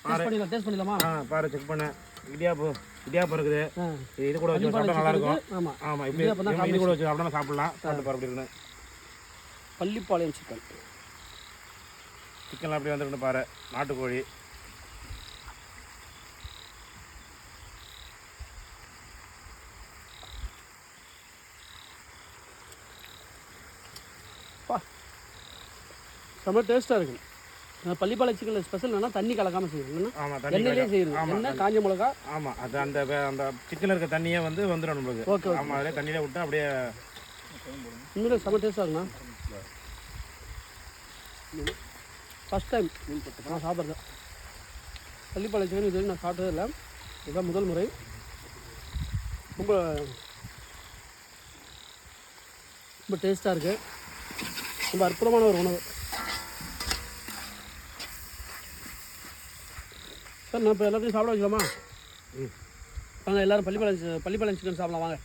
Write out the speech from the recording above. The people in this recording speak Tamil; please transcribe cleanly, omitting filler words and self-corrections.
டேஸ்ட் பண்ணிடலாமா? பாரு செக் பண்ண. இடியாப்பம் இருக்குது. இது கூட வச்சு சாப்பிட்டா நல்லா இருக்கும். ஆமாம் இப்படி இது கூட வச்சு சாப்பிட்டா சாப்பிடலாம். சாப்பிட்டு பாரு அப்படி இருக்குன்னு. பள்ளிப்பாளையம் சிக்கன்லாம் அப்படி வந்துருக்குன்னு பாரு. நாட்டுக்கோழி. செம்ம டேஸ்ட்டாக இருக்குது. பள்ளிப்பாளையம் சிக்கனில் ஸ்பெஷல் என்னன்னா தண்ணி கலக்காமல் செய்யணும். எண்ணெயிலே செய்யணும். எண்ணெய் காஞ்ச மிளகா. ஆமாம் அது அந்த சிக்கனில் இருக்க தண்ணியே வந்துடும் நம்மளுக்கு. ஓகே. ஆமாம் அதிலே தண்ணியில் விட்டு அப்படியே உண்மையிலே செம்ம டேஸ்ட்டாக இருக்குண்ணா. ஃபஸ்ட் டைம் நான் சாப்பிட்றேன் பள்ளிப்பாளையம் சிக்கன். இது நான் சாப்பிட்டதே இல்லை, இதுதான் முதல் முறை. ரொம்ப ரொம்ப டேஸ்ட்டாக இருக்குது. ரொம்ப அற்புதமான ஒரு உணவு சார். நான் இப்போ எல்லாத்தையும் சாப்பிட வைக்கலாமா? வாங்க எல்லோரும் பள்ளிப்பாளையம் சிக்கன் சாப்பிடலாம் வாங்க.